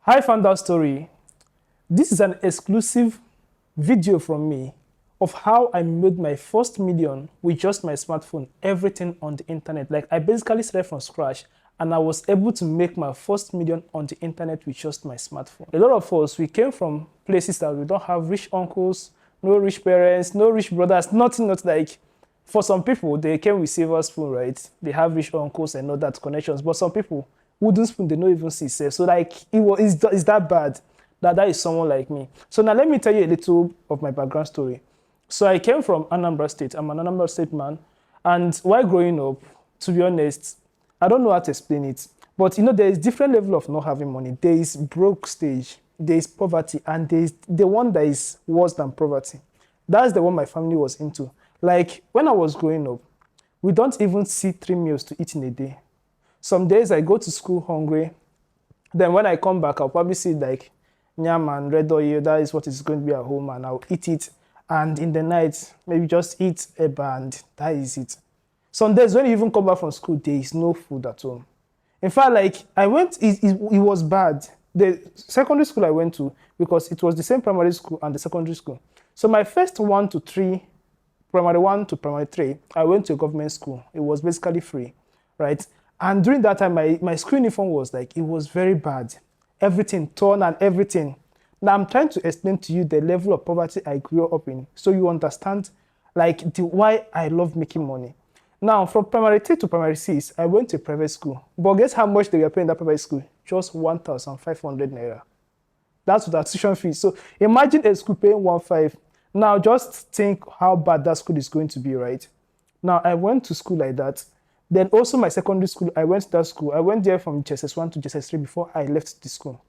Hi, found that story. This is an exclusive video from me of how I made my first million with just my smartphone, everything on the internet. Like I basically started from scratch and I was able to make my first million on the internet with just my smartphone. A lot of us, we came from places that we don't have rich uncles, no rich parents, no rich brothers, nothing, not like, for some people, they came with silver spoon, right? They have rich uncles and all that connections. But some people, wooden spoon, they don't even see safe. So like, it's that bad that is someone like me. So now let me tell you a little of my background story. So I came from Anambra State. I'm an Anambra State man. And while growing up, to be honest, I don't know how to explain it. But you know, there is different level of not having money. There is broke stage, there is poverty, and there is the one that is worse than poverty. That's the one my family was into. Like when I was growing up, we don't even see 3 meals to eat in a day. Some days I go to school hungry. Then when I come back, I'll probably see like yam and red oil. That is what is going to be at home, and I'll eat it. And in the night, maybe just eat a band. That is it. Some days when you even come back from school, there is no food at home. In fact, like I went, it was bad. The secondary school I went to, because it was the same primary school and the secondary school. So my first 1 to 3, primary 1 to primary 3, I went to a government school. It was basically free, right? And during that time, my school uniform was like, it was very bad. Everything torn and everything. Now I'm trying to explain to you the level of poverty I grew up in, so you understand like why I love making money. Now from primary 3 to primary 6, I went to a private school. But guess how much they were paying that private school? Just 1,500 naira. That's the tuition fee. So imagine a school paying 1,500. Now just think how bad that school is going to be, right? Now I went to school like that. Then also my secondary school, I went to that school. I went there from JSS1 to JSS3 before I left the school.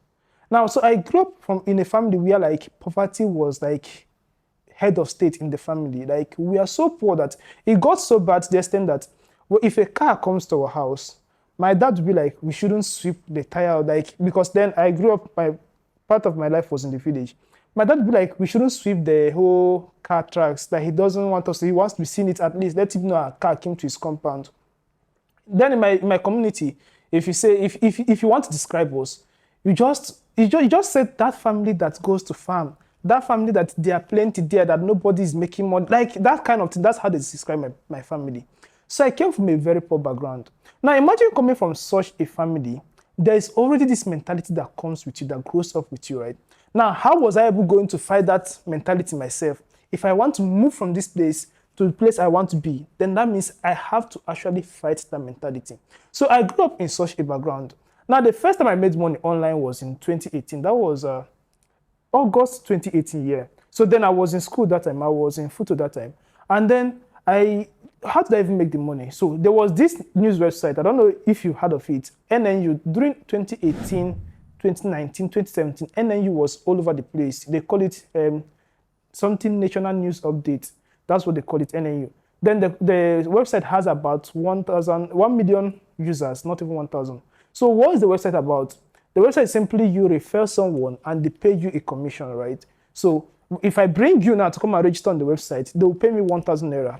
Now, so I grew up in a family where like poverty was like head of state in the family. Like we are so poor that it got so bad to the extent that well, if a car comes to our house, my dad would be like, we shouldn't sweep the tire, like, because then I grew up, part of my life was in the village. My dad would be like, we shouldn't sweep the whole car tracks, that he doesn't want us to, he wants to be seen it at least, let him know a car came to his compound. Then in my community, if you say, if you want to describe us, you just said that family that goes to farm, that family that there are plenty there, that nobody is making money, like that kind of thing. That's how they describe my family. So I came from a very poor background. Now imagine coming from such a family, there is already this mentality that comes with you, that grows up with you, right? Now, how was I able going to fight that mentality myself? If I want to move from this place to the place I want to be, then that means I have to actually fight that mentality. So I grew up in such a background. Now, the first time I made money online was in 2018. That was August 2018 year. So then I was in school that time. I was in Futo that time. And then how did I even make the money? So there was this news website. I don't know if you heard of it. NNU, during 2018, 2019, 2017, NNU was all over the place. They call it something National News Update. That's what they call it, NNU. Then the website has about 1 million users, not even 1,000. So what is the website about? The website is simply you refer someone and they pay you a commission, right? So if I bring you now to come and register on the website, they will pay me 1,000 naira.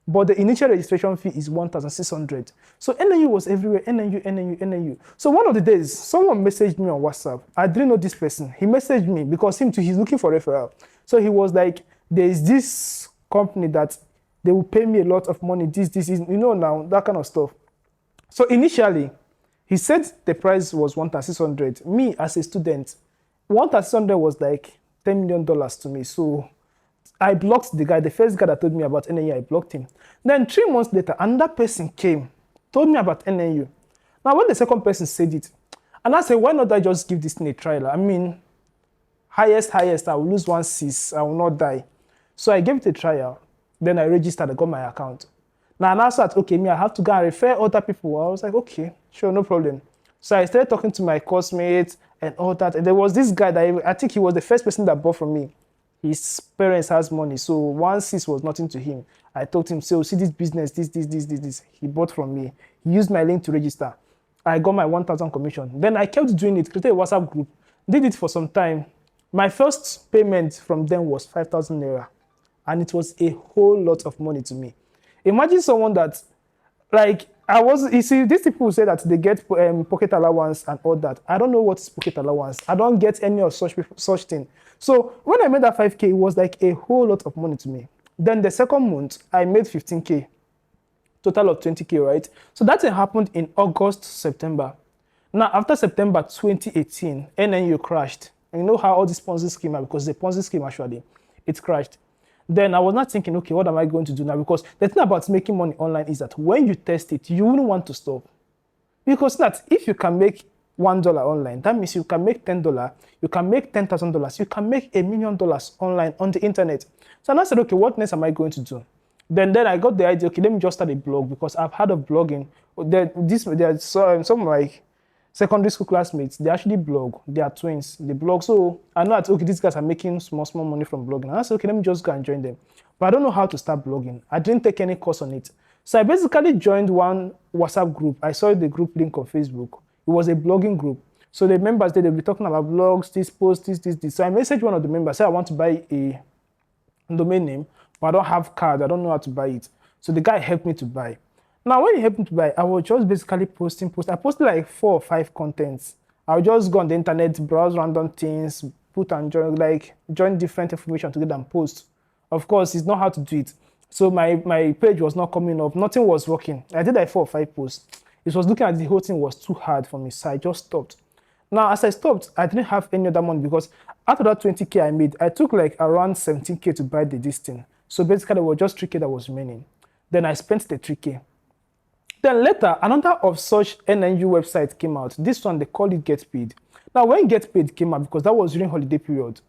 But the initial registration fee is 1,600. So NNU was everywhere, NNU, NNU, NNU. So one of the days, someone messaged me on WhatsApp. I didn't know this person. He messaged me because him too, he's looking for referral. So he was like, there is this company that they will pay me a lot of money, this, you know now, that kind of stuff. So initially, he said the price was 1,600. Me, as a student, 1,600 was like $10 million to me. So I blocked the guy. The first guy that told me about NNU, I blocked him. Then 3 months later, another person came, told me about NNU. Now, when the second person said it, and I said, why not I just give this thing a trial? I mean, highest, I will lose 1/6, I will not die. So I gave it a trial. Then I registered, I got my account. Now, I said, okay, I have to go and refer other people. I was like, okay, sure, no problem. So I started talking to my classmates and all that. And there was this guy that I think he was the first person that bought from me. His parents has money, so 1/6 was nothing to him. I told him, so see this business, this. He bought from me. He used my link to register. I got my 1,000 commission. Then I kept doing it, created a WhatsApp group, did it for some time. My first payment from them was 5,000 naira. And it was a whole lot of money to me. Imagine someone that, like, I was, you see, these people say that they get pocket allowance and all that. I don't know what is pocket allowance. I don't get any of such thing. So when I made that 5K, it was like a whole lot of money to me. Then the second month, I made 15K, total of 20K, right? So that thing happened in August, September. Now, after September 2018, NNU crashed. And you know how all this Ponzi scheme are, because the Ponzi scheme actually, it crashed. Then I was not thinking, okay, what am I going to do now? Because the thing about making money online is that when you test it, you wouldn't want to stop. Because that if you can make $1 online, that means you can make $10, you can make $10,000, you can make $1 million online on the internet. So I said, okay, what next am I going to do? Then I got the idea, okay, let me just start a blog, because I've heard of blogging. There's some of my secondary school classmates, they actually blog. They are twins. They blog. So I know that, okay, these guys are making small money from blogging. And I said, okay, let me just go and join them. But I don't know how to start blogging. I didn't take any course on it. So I basically joined one WhatsApp group. I saw the group link on Facebook. It was a blogging group. So the members there, they'll be talking about blogs, this post, this. So I messaged one of the members, said I want to buy a domain name, but I don't have card. I don't know how to buy it. So the guy helped me to buy. Now, when he helped me to buy, I was just basically posting. I posted like 4 or 5 contents. I would just go on the internet, browse random things, put and join different information together and post. Of course, it's not how to do it. So my page was not coming up. Nothing was working. I did like 4 or 5 posts. It was looking at the whole thing was too hard for me, so I just stopped. Now, as I stopped, I didn't have any other money, because after that 20K I made, I took like around 17K to buy this thing. So basically, it was just 3K that was remaining. Then I spent the 3K. Then later, another of such NNU website came out. This one, they call it Get Paid. Now, when Get Paid came out, because that was during holiday period,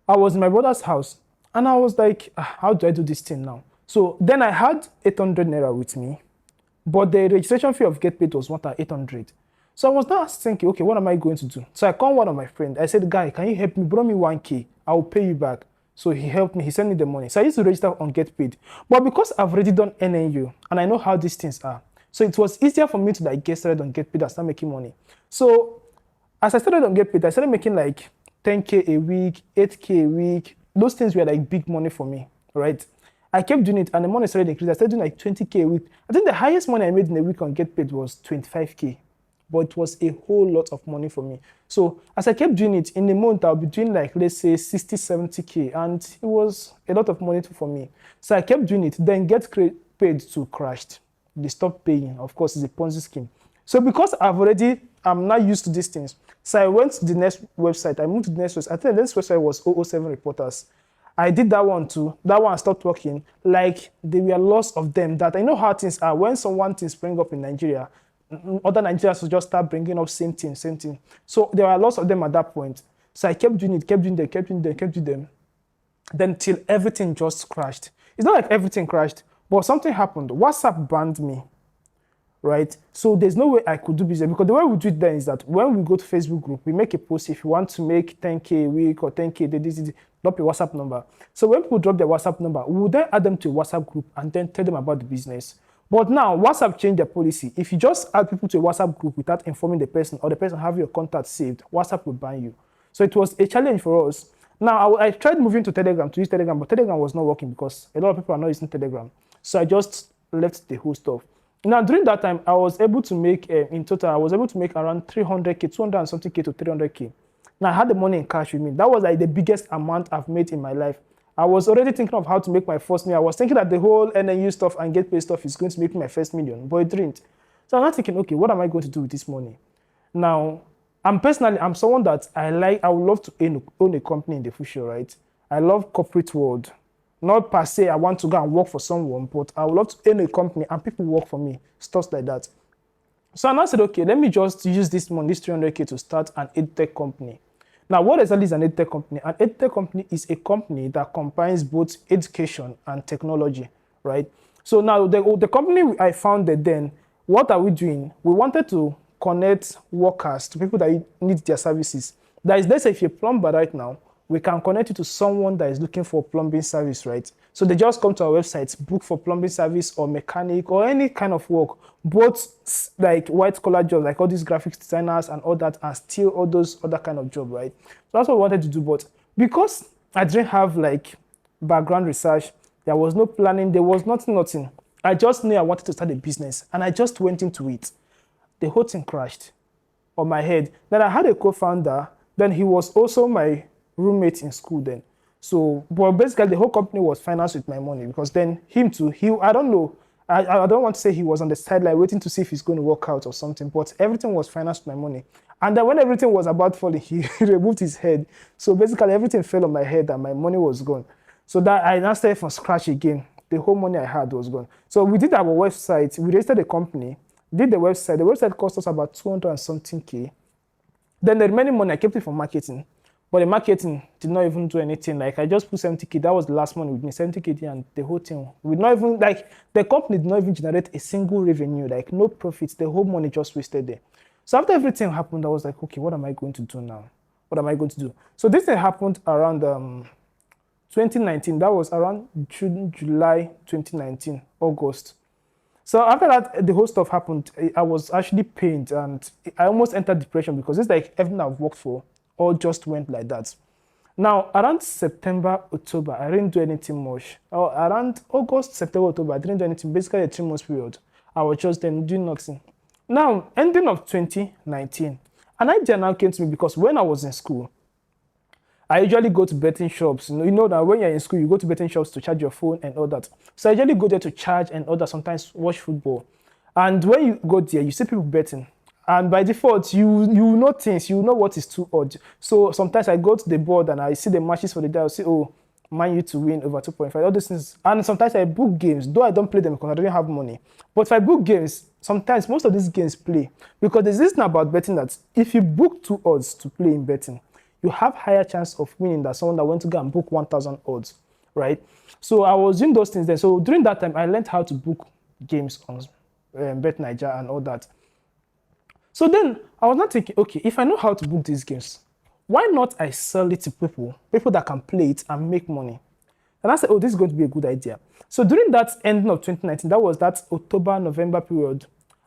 I was in my brother's house, and I was like, how do I do this thing now? So then I had 800 Naira with me, but the registration fee of Get Paid was 1,800. So I was now thinking, okay, what am I going to do? So I called one of my friends. I said, guy, can you help me? Borrow me 1K. I will pay you back. So he helped me. He sent me the money. So I used to register on Get Paid. But because I've already done NNU and I know how these things are, so it was easier for me to get started on Get Paid and start making money. So as I started on Get Paid, I started making like 10K a week, 8K a week. Those things were like big money for me, right? I kept doing it and the money started increasing. I started doing like 20K a week. I think the highest money I made in a week on Get Paid was 25K. But it was a whole lot of money for me. So as I kept doing it, in a month, I'll be doing like, let's say 60, 70K. And it was a lot of money for me. So I kept doing it. Then Get Paid too crashed. They stopped paying. Of course, it's a Ponzi scheme. So because I'm not used to these things. So I went to the next website. I moved to the next website. I think the next website was 007 Reporters. I did that one too. That one stopped working. Like, there were lots of them that I know how things are. When things spring up in Nigeria, other Nigerians will just start bringing up same thing. So there were lots of them at that point. So I kept doing them. Then till everything just crashed. It's not like everything crashed, but something happened. WhatsApp banned me, right? So there's no way I could do business, because the way we do it then is that when we go to Facebook group, we make a post. If you want to make 10K a week or 10K, this, drop your WhatsApp number. So when people drop their WhatsApp number, we will then add them to a WhatsApp group and then tell them about the business. But now, WhatsApp changed their policy. If you just add people to a WhatsApp group without informing the person, or the person have your contact saved, WhatsApp will ban you. So it was a challenge for us. Now, I tried moving to use Telegram, but Telegram was not working because a lot of people are not using Telegram. So I just left the whole stuff. Now, during that time, I was able to make, in total, around 300K, 200 and something K to 300K. Now, I had the money in cash with me. That was like the biggest amount I've made in my life. I was already thinking of how to make my first million. I was thinking that the whole NNU stuff and Get Paid stuff is going to make me my first million, but it didn't. So I'm not thinking, okay, what am I going to do with this money? Now, I'm someone that I would love to own a company in the future, right? I love corporate world. Not per se, I want to go and work for someone, but I would love to own a company and people work for me, stuff like that. So I now said, okay, let me just use this money, this 300K to start an edtech company. Now, what exactly is an edtech company? An edtech company is a company that combines both education and technology, right? So now, the company I founded then, what are we doing? We wanted to connect workers to people that need their services. That is, let's say if you're a plumber right now, we can connect you to someone that is looking for plumbing service, right? So they just come to our website, book for plumbing service or mechanic or any kind of work, both like white collar jobs, like all these graphics designers and all that, and still all those other kind of job, right? So that's what we wanted to do. But because I didn't have like background research, there was no planning, there was nothing. I just knew I wanted to start a business, and I just went into it. The whole thing crashed on my head. Then I had a co-founder. Then he was also my roommate in school then. So, but basically the whole company was financed with my money because then him too, I don't know. I don't want to say he was on the sideline waiting to see if he's going to work out or something, but everything was financed with my money. And then when everything was about falling, he removed his head. So basically everything fell on my head and my money was gone. So that I now started from scratch again. The whole money I had was gone. So we did our website. We registered a company, did the website. The website cost us about 200 and something K. Then the remaining money, I kept it for marketing. But the marketing did not even do anything. Like, I just put 70K. That was the last money with me, 70K, and the whole thing. We not even, like, the company did not even generate a single revenue, like, no profits. The whole money just wasted there. So after everything happened, I was like, okay, what am I going to do now? What am I going to do? So this thing happened around 2019. That was around June, July 2019, August. So after that, the whole stuff happened. I was actually pained and I almost entered depression because it's like everything I've worked for all just went like that. Now, around September, October, I didn't do anything much. Or around August, September, October, I didn't do anything. Basically, a 3 months period. I was just then doing nothing. Now, ending of 2019, an idea now came to me because when I was in school, I usually go to betting shops. You know that when you're in school, you go to betting shops to charge your phone and all that. So I usually go there to charge and all that, sometimes watch football. And when you go there, you see people betting. And by default, you know things, you know what is too odd. So sometimes I go to the board and I see the matches for the day. I'll say, oh, Man U to win over 2.5, all these things. And sometimes I book games, though I don't play them because I don't have money. But if I book games, sometimes most of these games play. Because there's this thing about betting that if you book 2 odds to play in betting, you have higher chance of winning than someone that went to go and book 1,000 odds, right? So I was doing those things then. So during that time, I learned how to book games on Bet Niger and all that. So then I was not thinking, okay, if I know how to book these games, why not I sell it to people that can play it and make money? And I said, oh, this is going to be a good idea. So during that ending of 2019, that was that October, November period,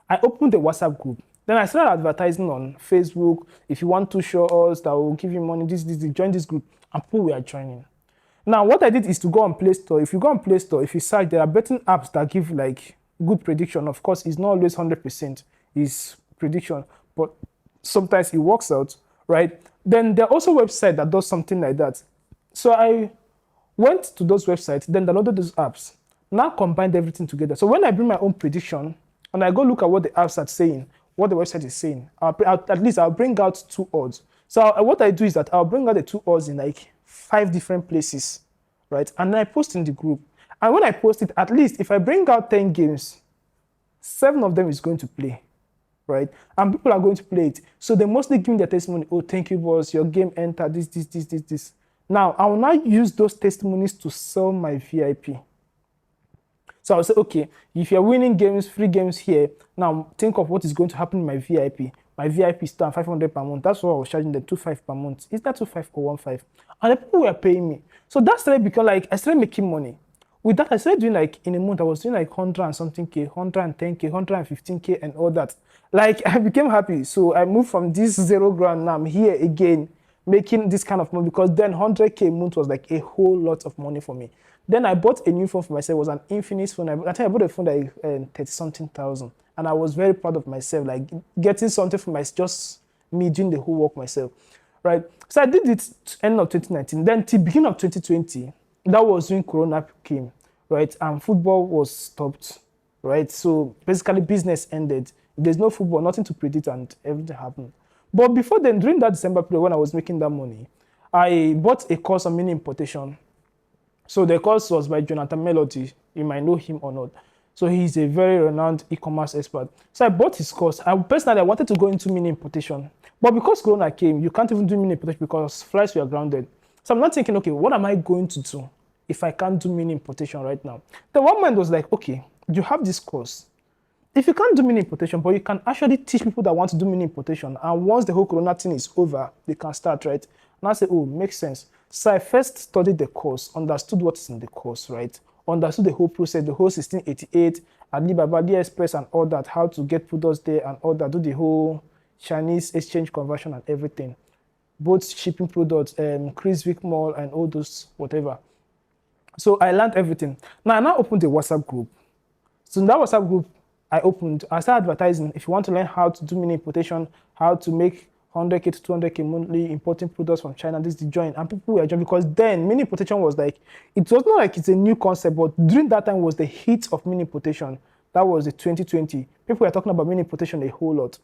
I opened a WhatsApp group. Then I started advertising on Facebook. If you want to show us that will give you money, this, join this group. And people were joining. Now, what I did is to go on Play Store. If you go on Play Store, if you search, there are betting apps that give like good prediction. Of course, it's not always 100%. It's prediction, but sometimes it works out, right? Then there are also websites that does something like that. So I went to those websites, then downloaded those apps. Now combined everything together. So when I bring my own prediction and I go look at what the apps are saying, what the website is saying, at least I'll bring out 2 odds. So what I do is that I'll bring out the 2 odds in like 5 different places, right? And then I post in the group. And when I post it, at least if I bring out 10 games, 7 of them is going to play, right? And people are going to play it. So they mostly give me their testimony. Oh, thank you, boss. Your game entered this. Now, I will now use those testimonies to sell my VIP. So I'll say, okay, if you're winning games, free games here, now think of what is going to happen in my VIP. My VIP is still 500 per month. That's what I was charging them, 2.5 per month. Is that 2.5 or 1.5? And the people were paying me. So that started becoming like, I started making money. With that, I started doing like, in a month, I was doing like 100 and something K, 110K, 115K and all that. Like, I became happy. So I moved from this 0 grand, now I'm here again, making this kind of money because then 100K a month was like a whole lot of money for me. Then I bought a new phone for myself. It was an Infinix phone. I think I bought a phone that 30-something thousand. And I was very proud of myself, like getting something for myself, just me doing the whole work myself, right? So I did it end of 2019. Then till beginning of 2020, that was when Corona came, right? And football was stopped, right? So basically business ended. There's no football, nothing to predict, and everything happened. But before then, during that December period when I was making that money, I bought a course on mini importation. So the course was by Jonathan Melody. You might know him or not. So he's a very renowned e-commerce expert. So I bought his course. I wanted to go into mini importation. But because Corona came, you can't even do mini importation because flights were grounded. So I'm not thinking, okay, what am I going to do if I can't do mini importation right now? Then one mind was like, okay, you have this course. If you can't do mini importation, but you can actually teach people that want to do mini importation, and once the whole Corona thing is over, they can start, right? And I said, oh, makes sense. So I first studied the course, understood what is in the course, right? Understood the whole process, the whole 1688, Alibaba, AliExpress and all that, how to get products there and all that, do the whole Chinese exchange conversion and everything. Both shipping products, Chris Wick Mall and all those, whatever. So I learned everything. Now I opened the WhatsApp group. So in that WhatsApp group I opened, I started advertising. If you want to learn how to do mini importation, how to make 100K to 200K monthly importing products from China, this is the join. And people were joining because then mini importation was like, it was not like it's a new concept, but during that time was the heat of mini importation. That was the 2020. People were talking about mini importation a whole lot.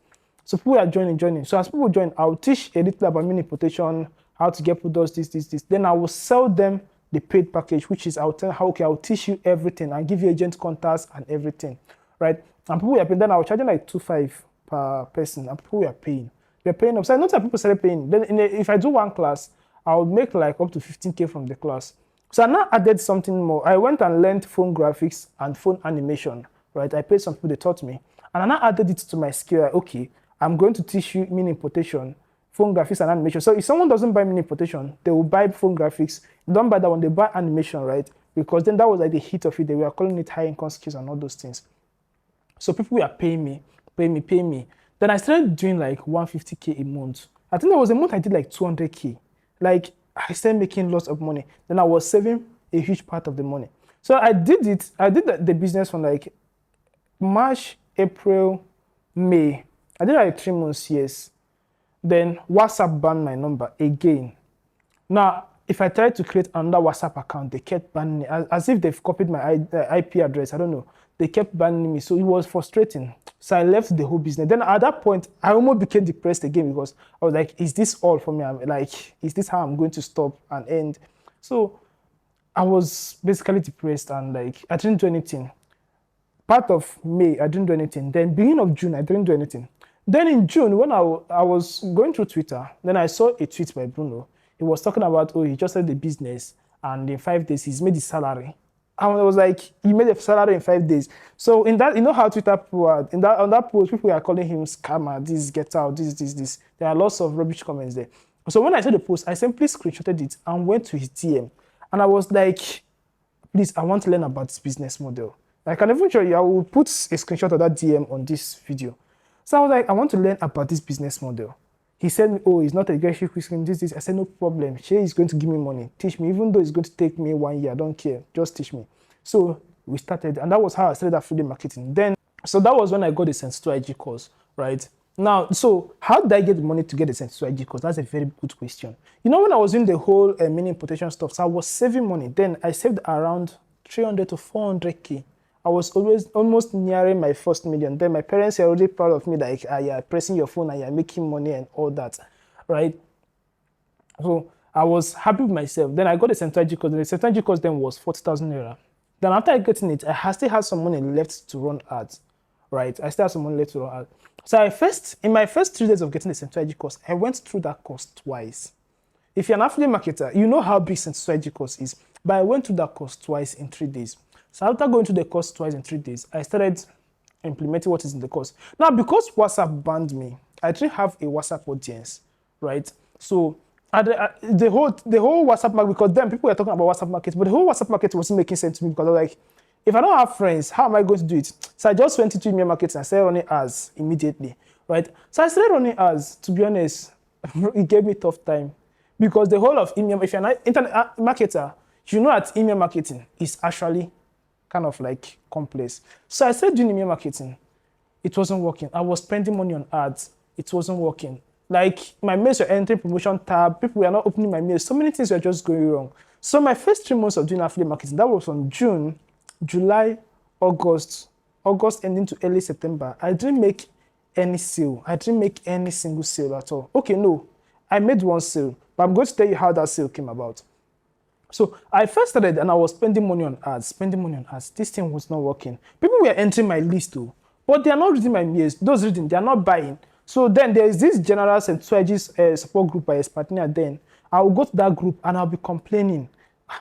So people are joining. So as people join, I'll teach a little about mini importation, how to get products, this. Then I will sell them the paid package, which is I'll tell how, okay, I'll teach you everything and give you agent contacts and everything, right? And people were paying, then I was charging like 2.5 per person, and people were paying. They're paying up. So not that people started paying. Then if I do one class, I would make like up to 15K from the class. So I now added something more. I went and learned phone graphics and phone animation, right? I paid some people, they taught me. And I now added it to my skill. Like, okay, I'm going to teach you mini importation, phone graphics and animation. So if someone doesn't buy mini importation, they will buy phone graphics. They don't buy that one, they buy animation, right? Because then that was like the hit of it. They were calling it high income skills and all those things. So people were paying me. Then I started doing like 150K a month. I think there was a month I did like 200K. Like I started making lots of money. Then I was saving a huge part of the money. So I did it. I did the business from like March, April, May. I did like 3 months, yes. Then WhatsApp banned my number again. Now, if I tried to create another WhatsApp account, they kept banning it, as if they've copied my IP address. I don't know. They kept banning me, so it was frustrating. So I left the whole business. Then at that point, I almost became depressed again because I was like, is this all for me? I'm like, is this how I'm going to stop and end? So I was basically depressed and like, I didn't do anything. Part of May, I didn't do anything. Then beginning of June, I didn't do anything. Then in June, when I was going through Twitter, then I saw a tweet by Bruno. He was talking about, oh, he just started the business and in 5 days, he's made his salary. And I was like, he made a salary in 5 days. So in that, you know how Twitter people are, on that post, people are calling him scammer, this, get out, this. There are lots of rubbish comments there. So when I saw the post, I simply screenshotted it and went to his DM. And I was like, please, I want to learn about this business model. I can even show you, I will put a screenshot of that DM on this video. So I was like, I want to learn about this business model. He said, oh, it's not a aggressive risk, this. I said, no problem. Shay is going to give me money. Teach me, even though it's going to take me 1 year. I don't care. Just teach me. So we started, and that was how I started affiliate marketing. Then, so that was when I got the Sense2 IG course, right? Now, so how did I get the money to get the Sense2 IG course? That's a very good question. You know, when I was doing the whole mini importation stuff, so I was saving money. Then I saved around 300 to 400K. I was almost nearing my first million. Then my parents are already proud of me, like, you're pressing your phone and you're making money and all that, right? So I was happy with myself. Then I got the Sense2 IG course. The Sense2 IG course then was 40,000 naira. Then after getting it, I still had some money left to run ads, right? I still had some money left to run ads. So in my first 3 days of getting the Sense2 IG course, I went through that course twice. If you're an affiliate marketer, you know how big Sense2 IG course is. But I went through that course twice in 3 days. So after going through the course twice in 3 days, I started implementing what is in the course. Now, because WhatsApp banned me, I didn't have a WhatsApp audience, right? So the whole WhatsApp market, because then people were talking about WhatsApp market, but the whole WhatsApp market wasn't making sense to me because I was like, if I don't have friends, how am I going to do it? So I just went into email marketing and started running ads immediately, right? So I started running ads, to be honest, it gave me a tough time because the whole of email, if you're an internet marketer, you know that email marketing is actually kind of like complex. So I started doing email marketing. It wasn't working. I was spending money on ads. It wasn't working. Like my mails were entering promotion tab. People were not opening my mails. So many things were just going wrong. So my first 3 months of doing affiliate marketing, that was from June, July, August ending to early September. I didn't make any sale. I didn't make any single sale at all. Okay, no, I made one sale, but I'm going to tell you how that sale came about. So I first started and I was spending money on ads. This thing was not working. People were entering my list too, but they are not reading my mails. Those reading, they are not buying. So then there is this general Sense2 support group by a partner. Then I will go to that group and I'll be complaining.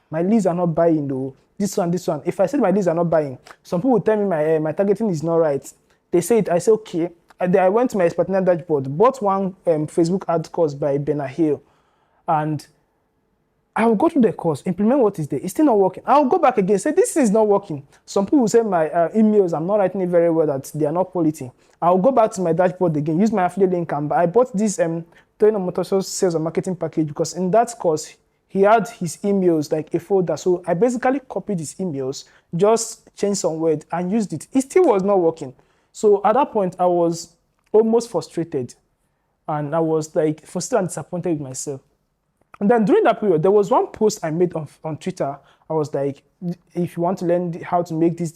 My leads are not buying though. This one. If I said my leads are not buying, some people will tell me my targeting is not right. They say it. I say okay. I went to my partner dashboard, bought one Facebook ad course by Hill, and I will go through the course, implement what is there. It's still not working. I'll go back again, say this is not working. Some people will say my emails, I'm not writing it very well, that they are not quality. I'll go back to my dashboard again, use my affiliate link, and I bought this Toyota Motors sales and marketing package because in that course, he had his emails like a folder. So I basically copied his emails, just changed some word and used it. It still was not working. So at that point, I was almost frustrated. And I was like frustrated and disappointed with myself. And then during that period, there was one post I made on Twitter. I was like, if you want to learn how to make this,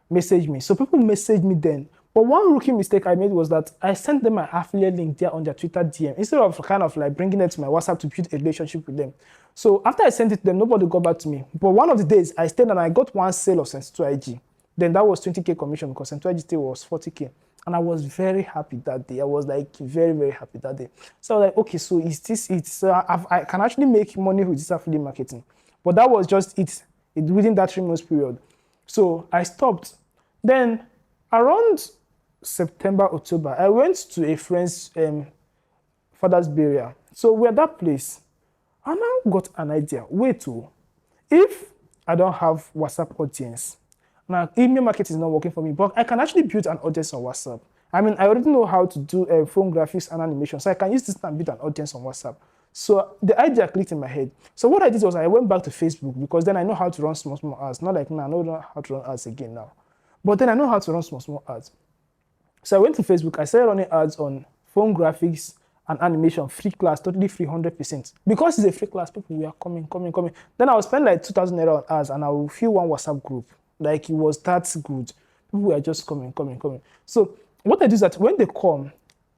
message me. So people messaged me then. But one rookie mistake I made was that I sent them my affiliate link there on their Twitter DM instead of kind of like bringing it to my WhatsApp to build a relationship with them. So after I sent it to them, nobody got back to me. But one of the days I stayed and I got one sale of Sensitive IG. Then that was 20K commission because Sensitive IG still was 40K. And I was very happy that day. I was like very, very happy that day. So I was like, okay, so I can actually make money with this affiliate marketing. But that was just it within that 3 months period. So I stopped. Then around September, October, I went to a friend's father's burial. So we're at that place. And I got an idea. Wait, if I don't have WhatsApp audience, now email marketing is not working for me, but I can actually build an audience on WhatsApp. I mean, I already know how to do phone graphics and animation, so I can use this and build an audience on WhatsApp. So the idea clicked in my head. So what I did was I went back to Facebook because then I know how to run small ads. Not like now, I don't know how to run ads again now. But then I know how to run small ads. So I went to Facebook, I started running ads on phone graphics and animation, free class, totally free, 100%. Because it's a free class, people were coming. Then I will spend like 2,000 naira on ads and I will fill one WhatsApp group. Like it was that good. People were just coming. So what I do is that when they come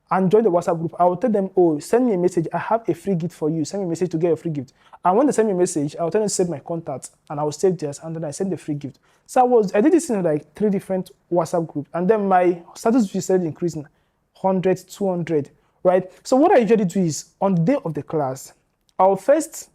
and join the WhatsApp group, I will tell them, oh, send me a message. I have a free gift for you. Send me a message to get a free gift. And when they send me a message, I will tell them to save my contact and I will save theirs and then I send the free gift. So I did this in like 3 different WhatsApp groups. And then my status view started increasing 100, 200, right? So what I usually do is on the day of the class, I'll first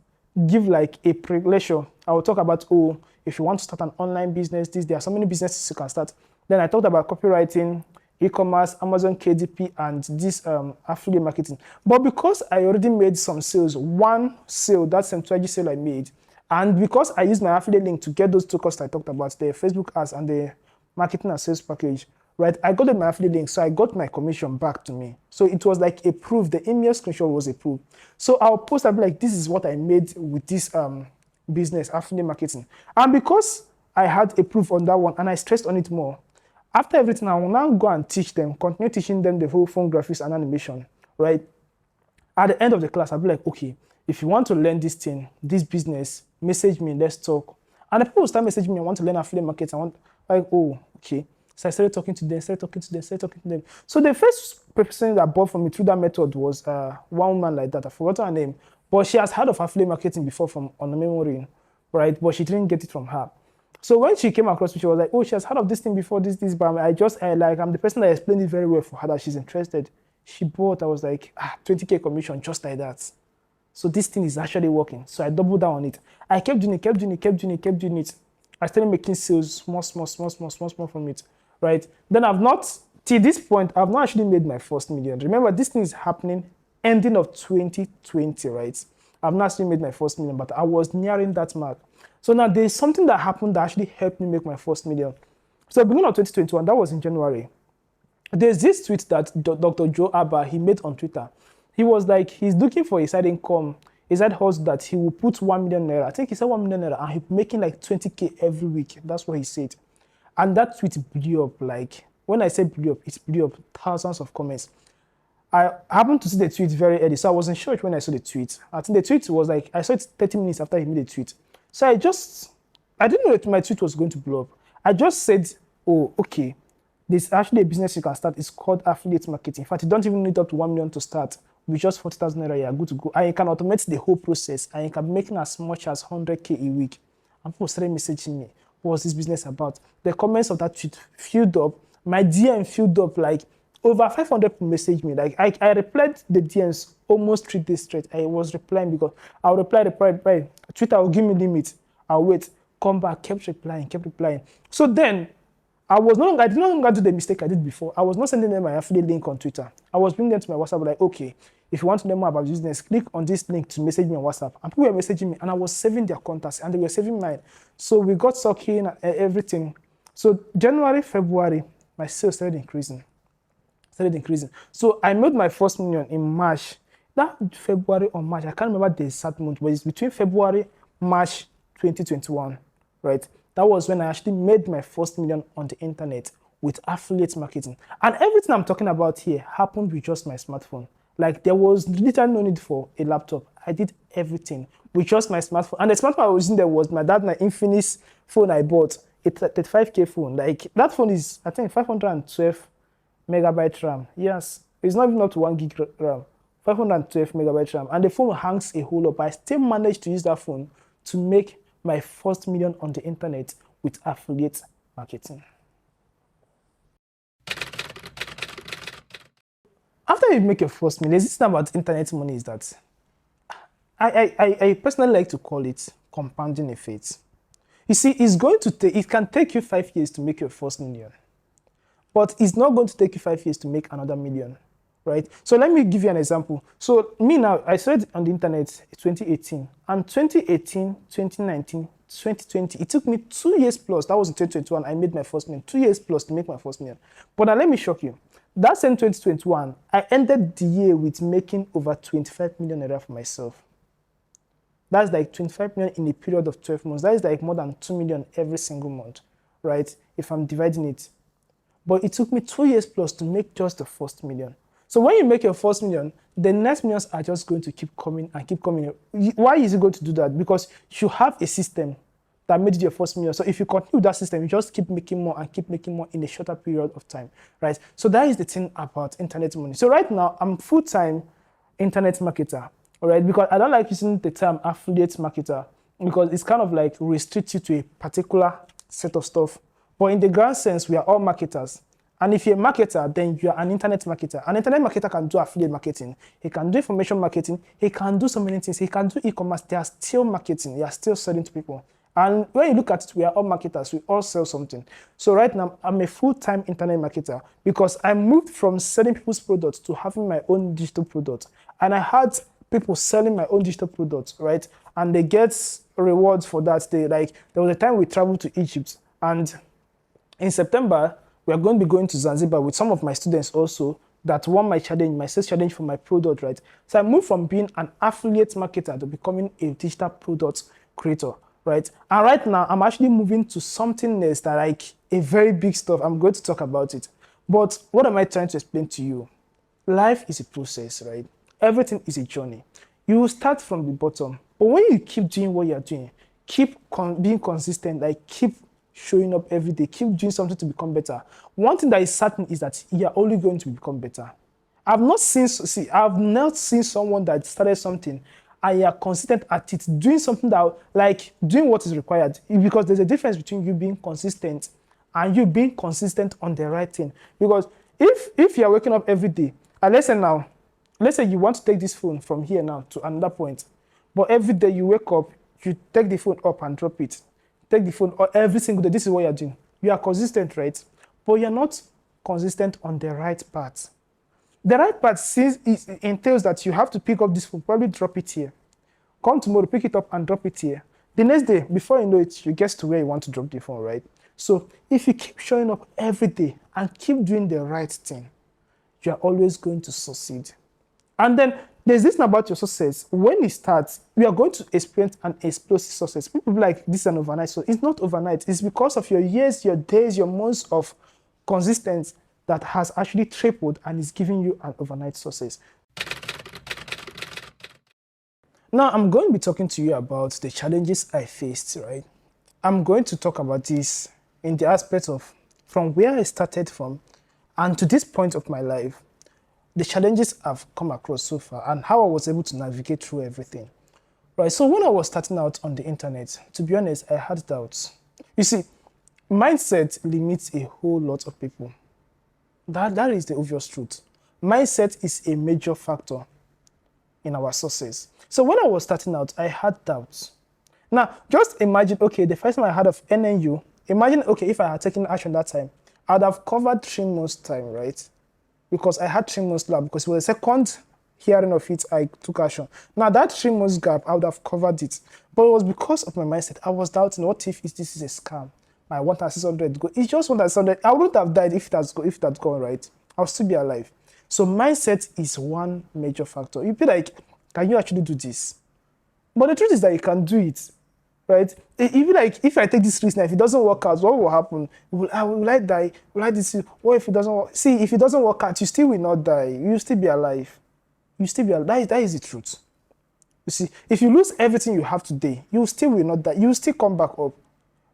give like a pre-lecture. I will talk about, oh, if you want to start an online business, there are so many businesses you can start. Then I talked about copywriting, e-commerce, Amazon KDP, and this affiliate marketing. But because I already made some sales, one sale, that Sensitive sale I made, and because I used my affiliate link to get those 2 costs I talked about, the Facebook ads and the marketing and sales package, right? I got my affiliate link, so I got my commission back to me. So it was like a proof. The email screenshot was a proof. So I'll post, I'll be like, this is what I made with this business, affiliate marketing. And because I had a proof on that one and I stressed on it more, after everything, I will now go and teach them, continue teaching them the whole phone graphics and animation, right? At the end of the class, I'll be like, okay, if you want to learn this thing, this business, message me, let's talk. And the people will start messaging me, I want to learn affiliate marketing. I want, like, oh, okay. So I started talking to them. So the first person that bought from me through that method was one woman like that. I forgot her name. But she has heard of affiliate marketing before from on the memory, right? But she didn't get it from her. So when she came across me, she was like, oh, she has heard of this thing before, this, but I'm the person that explained it very well for her that she's interested. She bought, I was like, 20K commission, just like that. So this thing is actually working. So I doubled down on it. I kept doing it. I started making sales, small from it, right? Then till this point, I've not actually made my first million. Remember, this thing is happening ending of 2020, right? I've not actually made my first million, but I was nearing that mark. So now there's something that happened that actually helped me make my first million. So beginning of 2021, that was in January. There's this tweet that Dr. Joe Abba, he made on Twitter. He was like, he's looking for a side income, a side hustle that he will put 1 million naira. I think he said 1 million naira and he's making like 20K every week. That's what he said. And that tweet blew up. Like, when I say blew up, it blew up thousands of comments. I happened to see the tweet very early, so I was in church when I saw the tweet. I think the tweet was like, I saw it 30 minutes after he made the tweet. So I didn't know that my tweet was going to blow up. I just said, oh, okay, there's actually a business you can start. It's called affiliate marketing. In fact, you don't even need up to 1 million to start. With just 40,000 naira, you're good to go. And you can automate the whole process. And you can be making as much as 100K a week. And people started messaging me, what was this business about? The comments of that tweet filled up. My DM filled up, like over 500 people messaged me. Like I replied the DMs almost 3 days straight. I was replying because I'll reply. Twitter will give me limit. I'll wait, come back, kept replying. So then I did no longer do the mistake I did before. I was not sending them my affiliate link on Twitter. I was bringing them to my WhatsApp, like, okay, if you want to know more about business, click on this link to message me on WhatsApp. And people were messaging me, and I was saving their contacts, and they were saving mine. So we got talking and everything. So January, February, my sales started increasing. So I made my first million in March. That February or March, I can't remember the exact month, but it's between February, March 2021, right? That was when I actually made my first million on the internet with affiliate marketing. And everything I'm talking about here happened with just my smartphone. Like there was literally no need for a laptop. I did everything with just my smartphone. And the smartphone I was using there was my Infinix phone I bought, a 35K phone. Like that phone is, I think, 512 megabyte RAM. Yes, it's not even up to 1 gig RAM. 512 megabyte RAM. And the phone hangs a whole lot. But I still managed to use that phone to make my first million on the internet with affiliate marketing. After you make your first million, the thing about internet money is that I personally like to call it compounding effect. You see, it can take you 5 years to make your first million, but it's not going to take you 5 years to make another million, right? So let me give you an example. So me now, I started on the internet in 2018, and 2018, 2019, 2020, it took me 2 years plus. That was in 2021. I made my first million. 2 years plus to make my first million. But now let me shock you. That same 2021, I ended the year with making over 25 million naira for myself. That's like 25 million in a period of 12 months. That is like more than 2 million every single month, right? If I'm dividing it. But it took me 2 years plus to make just the first million. So when you make your first million, the next millions are just going to keep coming and keep coming. Why is it going to do that? Because you have a system that made it your first million. So if you continue that system, you just keep making more and keep making more in a shorter period of time, right? So that is the thing about internet money. So right now, I'm full-time internet marketer, all right? Because I don't like using the term affiliate marketer because it's kind of like restricts you to a particular set of stuff. But in the grand sense, we are all marketers. And if you're a marketer, then you're an internet marketer. An internet marketer can do affiliate marketing. He can do information marketing. He can do so many things. He can do e-commerce. They are still marketing. They are still selling to people. And when you look at it, we are all marketers. We all sell something. So right now, I'm a full-time internet marketer because I moved from selling people's products to having my own digital product. And I had people selling my own digital products, right? And they get rewards for that. There was a time we traveled to Egypt, and in September, we are going to be going to Zanzibar with some of my students also that won my challenge, my sales challenge for my product, right? So I moved from being an affiliate marketer to becoming a digital product creator, right? And right now, I'm actually moving to something else that like a very big stuff. I'm going to talk about it. But what am I trying to explain to you? Life is a process, right? Everything is a journey. You will start from the bottom, but when you keep doing what you're doing, keep being consistent, like keep showing up every day, keep doing something to become better. One thing that is certain is that you're only going to become better. I've not seen someone that started something and you're consistent at it, doing something that, like, doing what is required. Because there's a difference between you being consistent and you being consistent on the right thing. Because if you're waking up every day, and let's say you want to take this phone from here now to another point, but every day you wake up, you take the phone up and drop it. Take the phone or every single day. This is what you're doing. You are consistent, right? But you're not consistent on the right path. The right path entails that you have to pick up this phone, probably drop it here. Come tomorrow, pick it up and drop it here. The next day, before you know it, you get to where you want to drop the phone, right? So if you keep showing up every day and keep doing the right thing, you're always going to succeed. And then there's this thing about your success. When it starts, we are going to experience an explosive success. People be like, this is an overnight. So it's not overnight. It's because of your years, your days, your months of consistency that has actually tripled and is giving you an overnight success. Now, I'm going to be talking to you about the challenges I faced, right? I'm going to talk about this in the aspect of from where I started from and to this point of my life, the challenges I've come across so far and how I was able to navigate through everything. Right, so when I was starting out on the internet, to be honest, I had doubts. You see, mindset limits a whole lot of people. That is the obvious truth. Mindset is a major factor in our success. So when I was starting out, I had doubts. Now, just imagine, okay, the first time I heard of NNU, imagine, okay, if I had taken action that time, I would have covered 3 months' time, right? Because I had 3 months left, because it was the second hearing of it, I took action. Now, that 3 months gap, I would have covered it. But it was because of my mindset. I was doubting, what if this is a scam? My 1,600 go. It's just 1,600. I wouldn't have died if that's gone, right? I'll still be alive. So mindset is one major factor. You'd be like, can you actually do this? But the truth is that you can do it, right? Even like, if I take this risk now, if it doesn't work out, what will happen? Will I die? Will I this? What if it doesn't work? See, if it doesn't work out, you still will not die. You will still be alive. You still be alive. That is the truth. You see, if you lose everything you have today, you still will not die. You will still come back up,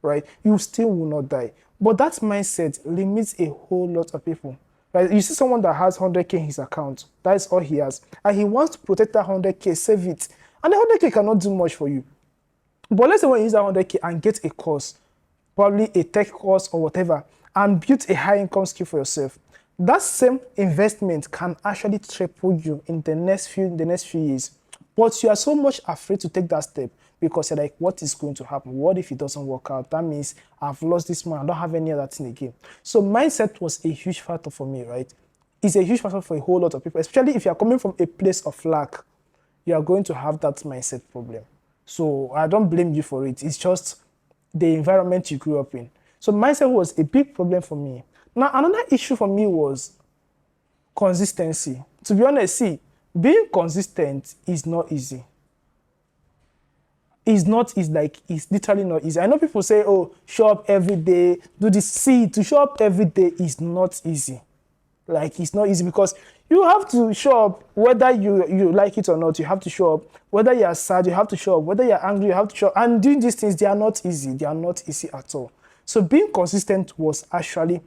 right? You still will not die. But that mindset limits a whole lot of people. Right? You see someone that has 100K in his account. That is all he has. And he wants to protect that 100K, save it. And the 100K cannot do much for you. But let's say when you use that 100K and get a course, probably a tech course or whatever, and build a high income skill for yourself, that same investment can actually triple you in the next few years. But you are so much afraid to take that step because you're like, what is going to happen? What if it doesn't work out? That means I've lost this money. I don't have any other thing again. So mindset was a huge factor for me, right? It's a huge factor for a whole lot of people, especially if you're coming from a place of lack. You are going to have that mindset problem. So I don't blame you for it. It's just the environment you grew up in. So mindset was a big problem for me. Now, another issue for me was consistency. To be honest, see, being consistent is not easy. It's literally not easy. I know people say, oh, show up every day, do this. See, to show up every day is not easy. Like, it's not easy because you have to show up whether you like it or not. You have to show up. Whether you are sad, you have to show up. Whether you're angry, you have to show up. And doing these things, they are not easy. They are not easy at all. So being consistent was actually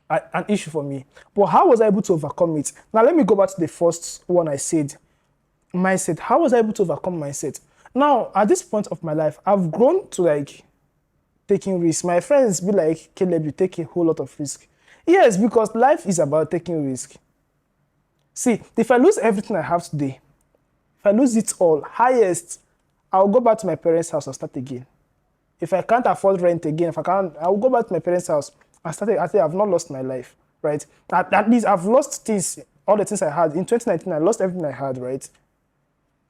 an issue for me. But how was I able to overcome it? Now, let me go back to the first one I said, mindset. How was I able to overcome mindset? Now, at this point of my life, I've grown to like taking risks. My friends be like, Caleb, you take a whole lot of risk. Yes, because life is about taking risk. See, if I lose everything I have today, if I lose it all, highest, I'll go back to my parents' house and start again. If I can't afford rent again, I'll go back to my parents' house and start again. I think I've not lost my life, right? At least I've lost things, all the things I had. In 2019, I lost everything I had, right?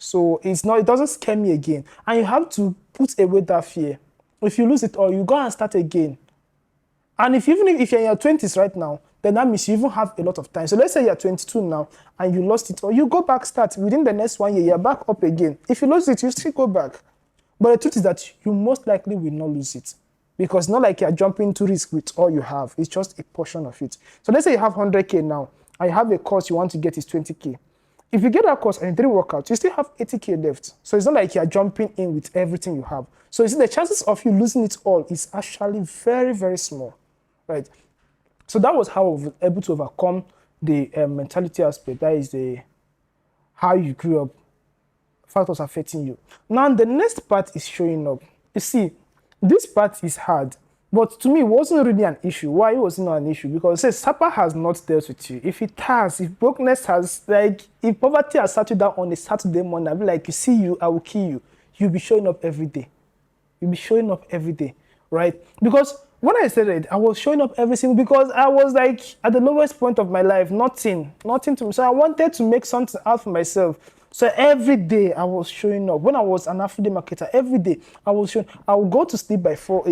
So it doesn't scare me again. And you have to put away that fear. If you lose it all, you go and start again. And if you're in your 20s right now, then that means you even have a lot of time. So let's say you're 22 now and you lost it, or you go back, start within the next 1 year, you're back up again. If you lose it, you still go back. But the truth is that you most likely will not lose it because it's not like you're jumping to risk with all you have. It's just a portion of it. So let's say you have 100K now and you have a course you want to get is 20K. If you get that course and it didn't work out, you still have 80K left. So it's not like you're jumping in with everything you have. So you see, the chances of you losing it all is actually very, very small, right? So that was how I was able to overcome the mentality aspect. That is how you grew up, factors affecting you. Now, the next part is showing up. You see, this part is hard, but to me, it wasn't really an issue. Why it was not an issue? Because it says Sapa has not dealt with you. If it has, if brokenness has, if poverty has sat you down on a Saturday morning, I'll be like, you see you, I will kill you. You'll be showing up every day. You'll be showing up every day, right? Because when I said it, I was showing up every single, because I was like at the lowest point of my life, nothing to me. So I wanted to make something out for myself. So every day I was showing up. When I was an affiliate marketer, every day I was showing. I would go to sleep by 12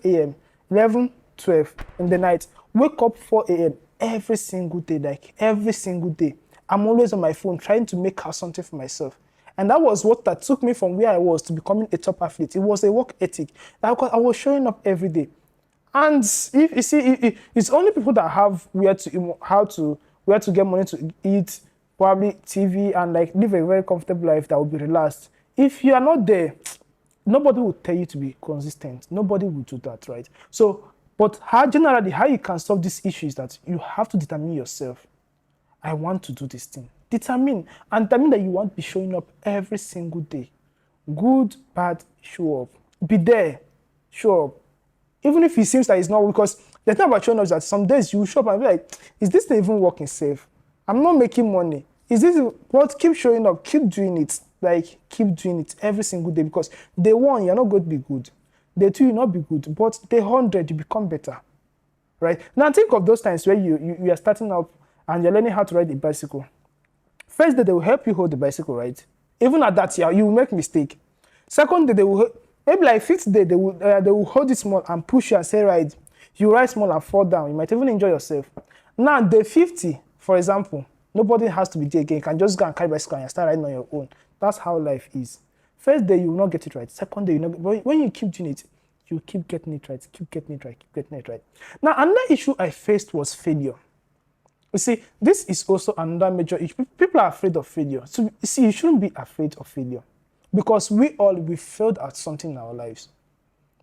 a.m., 11, 12 in the night. Wake up 4 a.m. every single day, like every single day. I'm always on my phone trying to make out something for myself. And that was what that took me from where I was to becoming a top athlete. It was a work ethic. I was showing up every day. And if you see, it's only people that have where to get money to eat, probably TV, and like live a very comfortable life that will be relaxed. If you are not there, nobody will tell you to be consistent. Nobody will do that, right? So, but generally, how you can solve this issue is that you have to determine yourself. I want to do this thing. Determine that you want to be showing up every single day. Good, bad, show up. Be there, show up. Even if it seems like it's not, because the thing about showing up is that some days you show up and be like, is this thing even working safe? I'm not making money. Is this what? Keep showing up, keep doing it. Like, keep doing it every single day, because day one, you're not going to be good. Day two, you'll not be good. But day 100, you become better. Right? Now think of those times where you are starting up and you're learning how to ride a bicycle. First day, they will help you hold the bicycle, right? Even at that year, you will make mistake. Second day, they will, maybe like fifth day, they will hold it small and push you and say, right, You rise small and fall down. You might even injure yourself. Now, day 50, for example, nobody has to be there again. You can just go and carry bicycle and start riding on your own. That's how life is. First day, you will not get it right. Second day, you know, but when you keep doing it, you keep getting it right, keep getting it right, keep getting it right. Now, another issue I faced was failure. You see, this is also another major issue. People are afraid of failure. So, you see, you shouldn't be afraid of failure because we failed at something in our lives.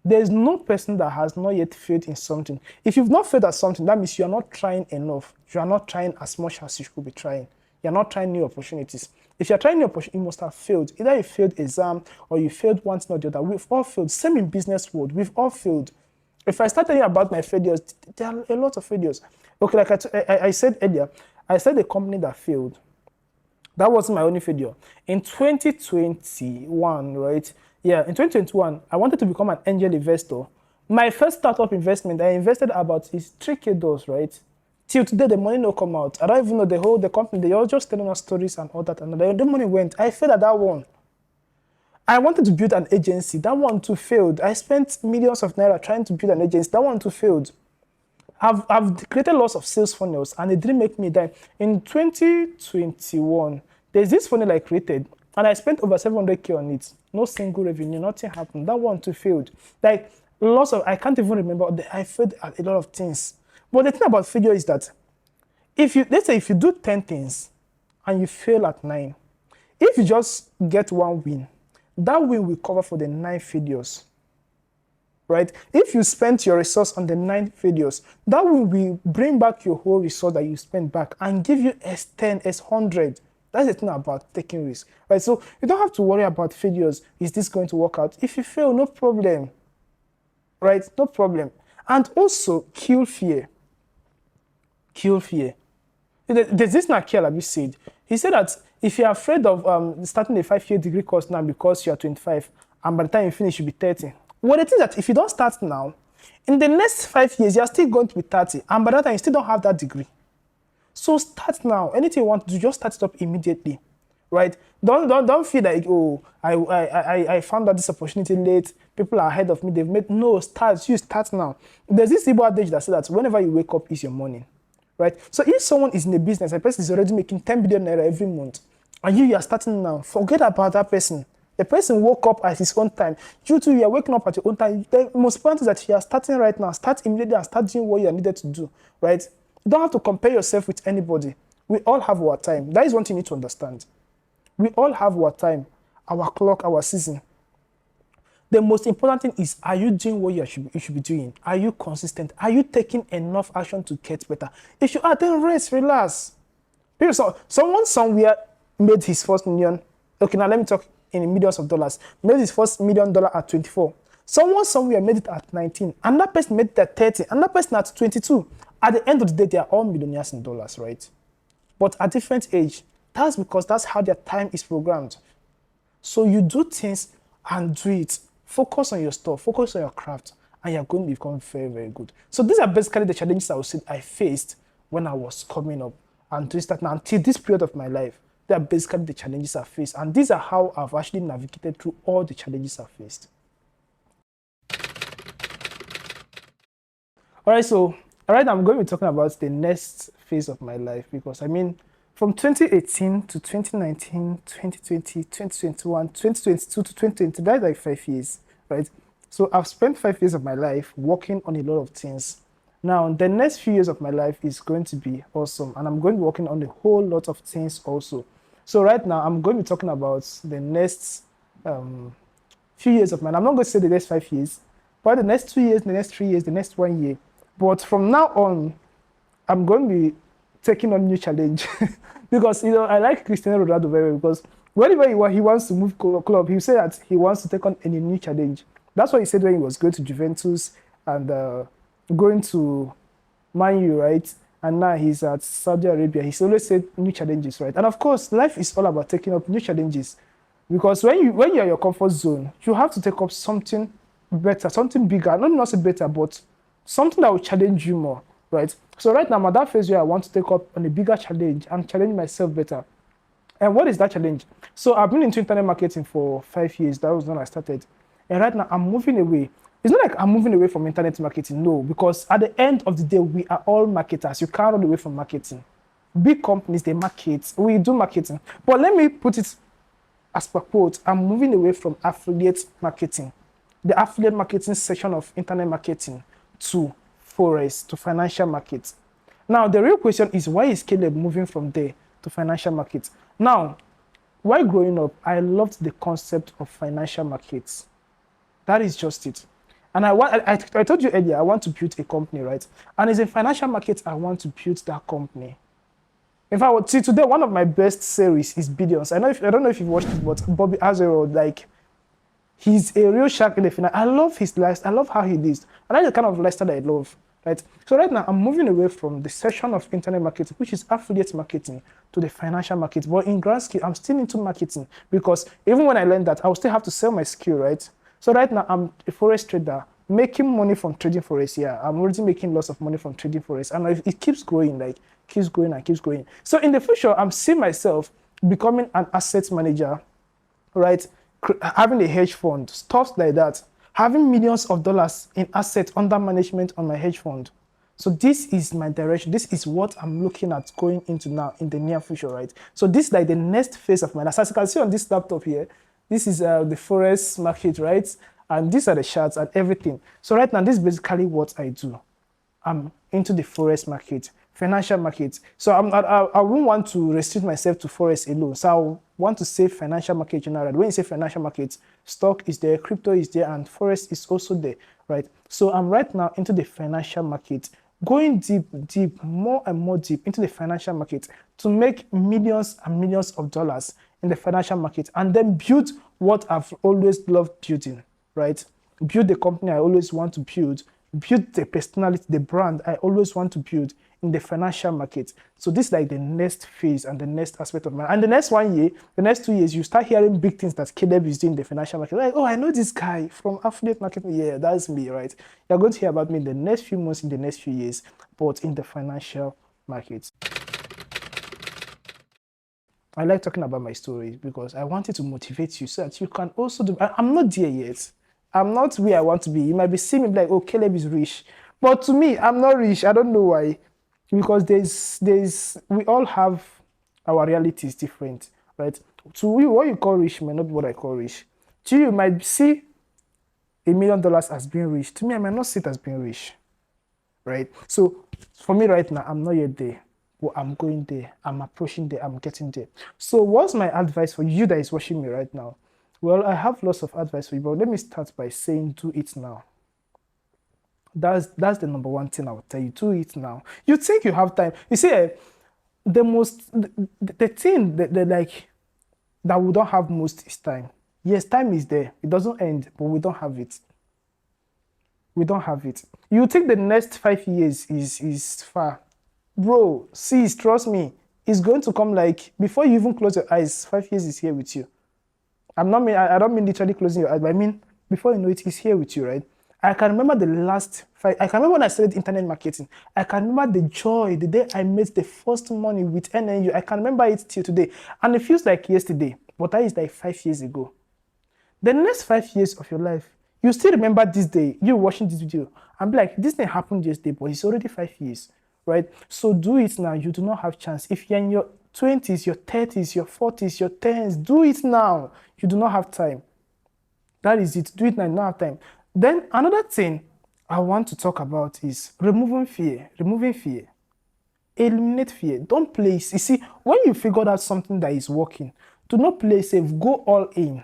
There is no person that has not yet failed in something. If you've not failed at something, that means you are not trying enough. You are not trying as much as you should be trying. You are not trying new opportunities. If you are trying new opportunities, you must have failed. Either you failed exam or you failed one thing or the other. We've all failed. Same in business world. We've all failed. If I start telling you about my failures, there are a lot of failures. Okay, like I said earlier, I said a company that failed. That wasn't my only failure. In 2021, right? Yeah, in 2021, I wanted to become an angel investor. My first startup investment, I invested about is $3K, right? Till today, the money no come out. I don't even know the company. They all just telling us stories and all that. And the money went. I failed at that one. I wanted to build an agency. That one too failed. I spent millions of naira trying to build an agency. That one too failed. I've created lots of sales funnels and it didn't make me die. In 2021, there's this funnel I created and I spent over 700K on it. No single revenue, nothing happened. That one too failed. Like lots of, I can't even remember. I failed at a lot of things. But the thing about failure is that let's say if you do 10 things and you fail at 9, if you just get one win, that win will cover for the 9 failures. Right? If you spent your resource on the 9 failures, that will bring back your whole resource that you spent back and give you S10, S100. That's the thing about taking risks. Right? So you don't have to worry about failures. Is this going to work out? If you fail, no problem. Right? No problem. And also, kill fear. Kill fear. There's this Nakia Alabi said. He said that if you're afraid of starting a 5-year degree course now because you're 25, and by the time you finish, you'll be 30. Well, the thing is that if you don't start now, in the next 5 years, you're still going to be 30. And by that time, you still don't have that degree. So start now. Anything you want to do, just start it up immediately. Right? Don't feel like, oh, I found out this opportunity late. People are ahead of me. They've made... No, start. You start now. There's this Igbo adage that says that whenever you wake up is your morning. Right? So if someone is in a business, a person is already making 10 billion naira every month, and you are starting now, forget about that person. The person woke up at his own time. You too, you are waking up at your own time. The most important is that you are starting right now. Start immediately and start doing what you are needed to do, right? You don't have to compare yourself with anybody. We all have our time. That is one thing you need to understand. We all have our time, our clock, our season. The most important thing is, are you doing what you should be doing? Are you consistent? Are you taking enough action to get better? If you are, then rest, relax. Because someone somewhere made his first million. Okay, now let me talk in millions of dollars. Made his first $1 million at 24. Someone somewhere made it at 19. Another person made it at 30. Another person at 22. At the end of the day, they are all millionaires in dollars, right? But at different age. That's because that's how their time is programmed. So you do things and do it. Focus on your stuff. Focus on your craft. And you're going to become very, very good. So these are basically the challenges I faced when I was coming up. And to start now, until this period of my life, they are basically the challenges I faced. And these are how I've actually navigated through all the challenges I faced. All right, I'm going to be talking about the next phase of my life because, I mean, from 2018 to 2019, 2020, 2021, 2022 to 2020, that's like 5 years, right? So I've spent 5 years of my life working on a lot of things. Now, the next few years of my life is going to be awesome, and I'm going to be working on a whole lot of things also. So right now, I'm going to be talking about the next few years of mine. I'm not going to say the next 5 years, but the next 2 years, the next 3 years, the next 1 year. But from now on, I'm going to be taking on new challenge because, you know, I like Cristiano Ronaldo very well because whenever he wants to move club, he said that he wants to take on any new challenge. That's what he said when he was going to Juventus and going to Man U, right? And now he's at Saudi Arabia. He's always said new challenges, right? And of course, life is all about taking up new challenges. Because when you're in your comfort zone, you have to take up something better, something bigger. Not say better, but something that will challenge you more, right? So right now, I'm at that phase where I want to take up on a bigger challenge and challenge myself better. And what is that challenge? So I've been into internet marketing for 5 years. That was when I started. And right now, I'm moving away. It's not like I'm moving away from internet marketing, no, because at the end of the day, we are all marketers. You can't run away from marketing. Big companies, they market, we do marketing. But let me put it as per quote, I'm moving away from affiliate marketing, the affiliate marketing section of internet marketing, to Forex, to financial markets. Now, the real question is, why is Caleb moving from there to financial markets? Now, while growing up, I loved the concept of financial markets. That is just it. And I told you earlier, I want to build a company, right? And it's in financial markets, I want to build that company. In fact, see, today, one of my best series is Billions. I don't know if you've watched it, but Bobby Azero, like, he's a real shark in the finance. I love his lifestyle. I love how he lives. And that's the kind of lifestyle that I love, right? So right now, I'm moving away from the section of internet marketing, which is affiliate marketing, to the financial market. But in grand scale, I'm still into marketing because even when I learned that, I will still have to sell my skill, right? So right now, I'm a forex trader, making money from trading forex. Yeah, I'm already making lots of money from trading forex. And it keeps growing, like, keeps growing and keeps growing. So in the future, I'm seeing myself becoming an asset manager, right? Having a hedge fund, stuff like that, having millions of dollars in assets under management on my hedge fund. So this is my direction. This is what I'm looking at going into now in the near future, right? So this is like the next phase of my life. As you can see on this laptop here, this is the forex market, right? And these are the charts and everything. So right now, this is basically what I do. I'm into the forex market, financial markets. So I won't want to restrict myself to forex alone. So I want to say financial market generally. When you say financial markets, stock is there, crypto is there, and forex is also there, right? So I'm right now into the financial market, going deep, more and more deep into the financial market to make millions and millions of dollars in the financial market, and then build what I've always loved building, right? Build the company I always want to build the personality, the brand I always want to build in the financial market. So this is like the next phase and the next aspect of my, and the next 1 year, the next 2 years, you start hearing big things that Caleb is doing in the financial market. Like, oh, I know this guy from affiliate marketing. Yeah, that's me, right? You're going to hear about me in the next few months, in the next few years, but in the financial market. I like talking about my stories because I wanted to motivate you so that you can also do. I'm not there yet. I'm not where I want to be. You might be seeing me like, oh, Caleb is rich. But to me, I'm not rich. I don't know why. Because we all have our realities different, right? To you, what you call rich may not be what I call rich. To you, you might see $1 million as being rich. To me, I might not see it as being rich, right? So for me right now, I'm not yet there. But I'm going there. I'm approaching there. I'm getting there. So what's my advice for you that is watching me right now? Well, I have lots of advice for you, but let me start by saying do it now. That's the number one thing I would tell you. Do it now. You think you have time. You see, the thing that we don't have most is time. Yes, time is there. It doesn't end, but we don't have it. We don't have it. You think the next 5 years is far. Bro, see, trust me, it's going to come like before you even close your eyes, 5 years is here with you. I don't mean literally closing your eyes, but I mean before you know it, it's here with you, right? I can remember I can remember when I started internet marketing. I can remember the joy, the day I made the first money with NNU. I can remember it till today. And it feels like yesterday, but that is like 5 years ago. The next 5 years of your life, you still remember this day, you watching this video, and be like, this thing happened yesterday, but it's already 5 years, right? So do it now. You do not have chance. If you're in your 20s, your 30s, your 40s, your 10s, do it now. You do not have time. That is it. Do it now. You don't have time. Then another thing I want to talk about is removing fear. Removing fear. Eliminate fear. Don't play. You see, when you figured out something that is working, do not play safe. Go all in.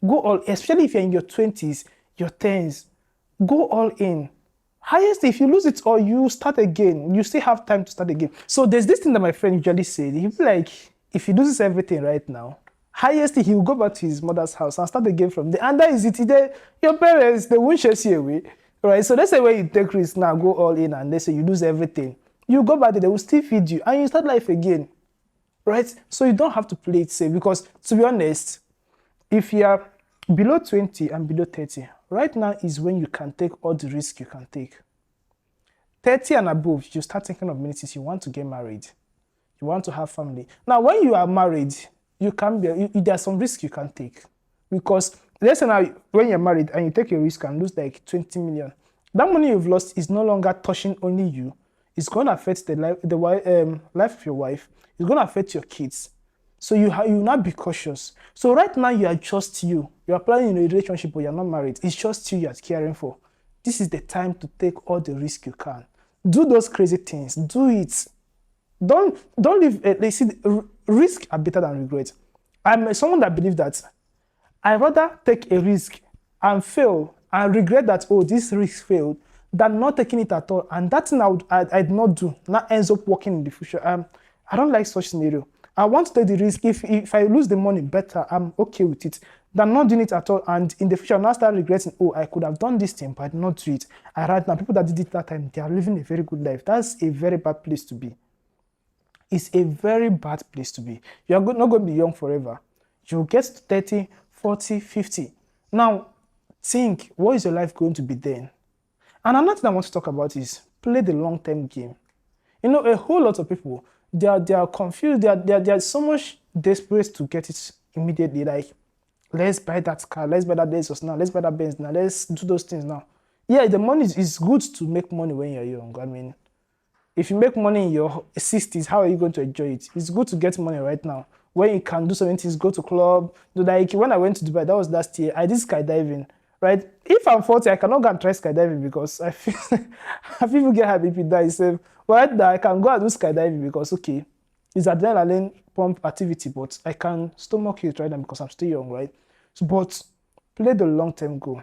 Go all, especially if you're in your 20s, your 10s. Go all in. Highest, if you lose it all, you start again. You still have time to start again. So there's this thing that my friend usually said. He'll be like, if he loses everything right now, highest, he will go back to his mother's house and start again from there. And that is it. Your parents, they won't chase you away. Right? So let's say when you take risks now, go all in, and let's say you lose everything. You go back there, they will still feed you, and you start life again. Right? So you don't have to play it safe, because to be honest, if you are below 20 and below 30, right now is when you can take all the risk you can take. 30 and above, you start thinking of many things. You want to get married. You want to have family. Now, when you are married, there are some risks you can take, because Let's say now when you're married and you take a risk and lose like 20 million, that money you've lost is no longer touching only you. It's going to affect life of your wife. It's going to affect your kids. So you now be cautious. So right now you are just you. You are planning in a relationship, but you're not married. It's just you are caring for. This is the time to take all the risk you can. Do those crazy things. Do it. Don't live. They see risk are better than regret. I'm someone that believes that I rather take a risk and fail and regret that, oh, this risk failed, than not taking it at all. And that thing I'd not do, not ends up working in the future. I don't like such scenario. I want to take the risk. If I lose the money, better, I'm okay with it, than not doing it at all. And in the future, I'll now start regretting, oh, I could have done this thing, but I did not do it. Right now, people that did it that time, they are living a very good life. That's a very bad place to be. It's a very bad place to be. You're not going to be young forever. You'll get to 30, 40, 50. Now, think, what is your life going to be then? And another thing I want to talk about is play the long-term game. You know, a whole lot of people, they are confused. They are so much desperate to get it immediately. Like, let's buy that car, let's buy that Lexus now, let's buy that Benz now, let's do those things now. Yeah, the money is good to make money when you're young. I mean, if you make money in your 60s, how are you going to enjoy it? It's good to get money right now. When you can do certain things, go to club. Like when I went to Dubai, that was last year, I did skydiving, right? If I'm 40, I cannot go and try skydiving because I feel people get happy if you die. So right now, I can go and do skydiving because, okay, it's adrenaline pump activity, but I can stomach it right now because I'm still young, right? So, but play the long-term goal.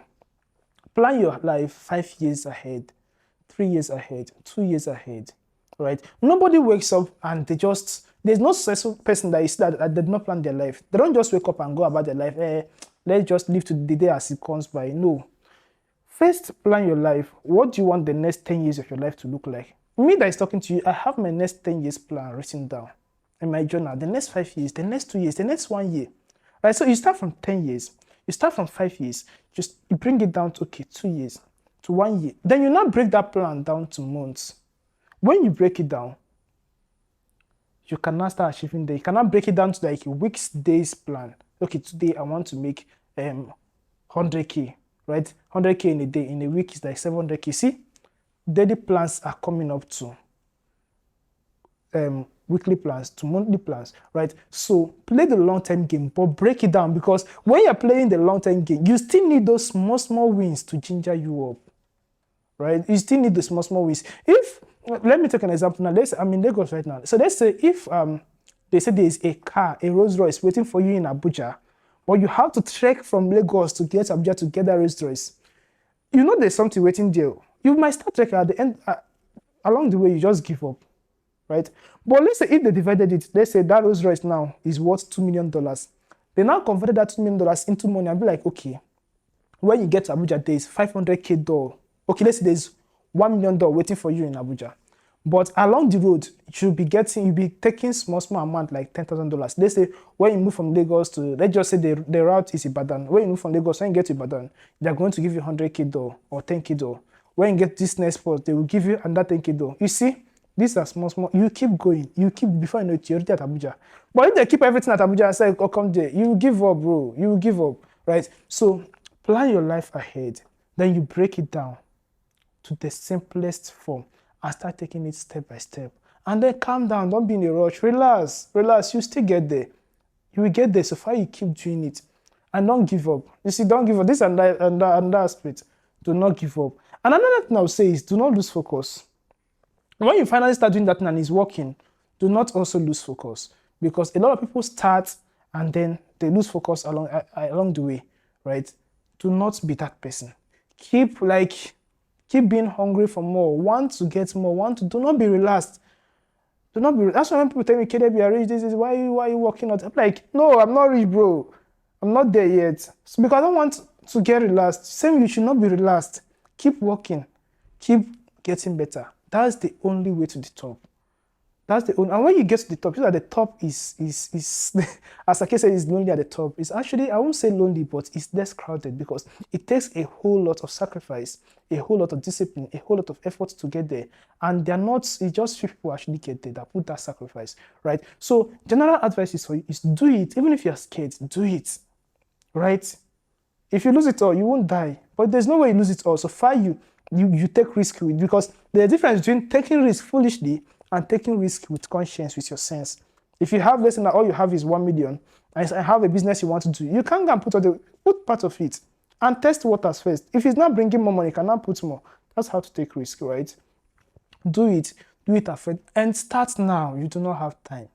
Plan your life 5 years ahead, 3 years ahead, 2 years ahead, right? Nobody wakes up and there's no successful person that you see that did not plan their life. They don't just wake up and go about their life, let's just live to the day as it comes by. No. First, plan your life. What do you want the next 10 years of your life to look like? Me that is talking to you, I have my next 10 years plan written down in my journal. The next 5 years, the next 2 years, the next 1 year. Right? So you start from 10 years. You start from 5 years. You bring it down to, okay, 2 years, to 1 year. Then you now break that plan down to months. When you break it down, you can now start achieving that. You cannot break it down to like a week's, days plan. Okay, today I want to make 100K, right? 100K in a day. In a week is like 700K. See, daily plans are coming up to weekly plans, to monthly plans, right? So play the long-term game, but break it down, because when you're playing the long-term game, you still need those small wins to ginger you up, right? You still need the small wins. Let me take an example now. I'm in Lagos right now. So let's say if they say there is a car, a Rolls Royce waiting for you in Abuja, but you have to trek from Lagos to get Abuja to get that Rolls Royce. You know there's something waiting there. You might start trekking at the end, along the way you just give up, right? But let's say if they divided it, let's say that Rolls Royce now is worth $2 million. They now converted that $2 million into money and be like, okay, when you get to Abuja, there's $500K door. Okay, let's say there's $1 million waiting for you in Abuja. But along the road, you'll be taking small amount like $10,000. Let's say when you move from Lagos to, let's just say the route is Ibadan. When you move from Lagos, when you get to Ibadan, they're going to give you $100K door or $10K door. When you get this next spot, they will give you another $10K door. You see, these are small. You keep going. Before you know it, you're already at Abuja. But if they keep everything at Abuja and say, oh, come there, you will give up, bro. You will give up, right? So plan your life ahead. Then you break it down to the simplest form and start taking it step by step. And then calm down. Don't be in a rush. Relax. You still get there. You will get there so far you keep doing it. And don't give up. You see, don't give up. This is another aspect. Do not give up. And another thing I would say is do not lose focus. When you finally start doing that thing and it's working, do not also lose focus. Because a lot of people start and then they lose focus along the way, right? Do not be that person. Keep being hungry for more. Want to get more. Do not be relaxed. That's why when people tell me, KDB, you are rich, this is why are you working out? I'm like, no, I'm not rich, bro. I'm not there yet. So because I don't want to get relaxed. Same, you should not be relaxed. Keep working. Keep getting better. That's the only way to the top. And when you get to the top, you know that the top is as Ake said, is lonely at the top. It's actually, I won't say lonely, but it's less crowded because it takes a whole lot of sacrifice, a whole lot of discipline, a whole lot of effort to get there. And it's just few people actually get there that put that sacrifice, right? So general advice is for you is do it. Even if you're scared, do it, right? If you lose it all, you won't die. But there's no way you lose it all. So far, you take risk with, because there's a difference between taking risk foolishly and taking risk with conscience, with your sense. If you have less than all you have is 1 million, and I have a business you want to do, you can't go and put part of it and test waters first. If it's not bringing more money, you cannot put more. That's how to take risk, right? Do it afraid, and start now. You do not have time.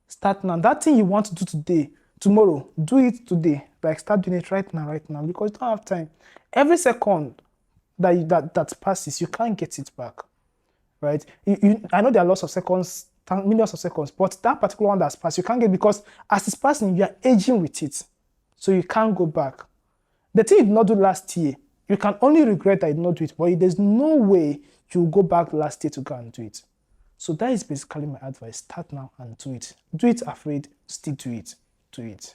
Start now. That thing you want to do today, tomorrow, do it today. Like, start doing it right now, because you don't have time. Every second that passes, you can't get it back, right? I know there are lots of seconds, millions of seconds, but that particular one that's passed, you can't get, because as it's passing, you are aging with it. So you can't go back. The thing you did not do last year, you can only regret that you did not do it, but there's no way you'll go back last year to go and do it. So that is basically my advice. Start now and do it. Do it afraid, still do it. Do it.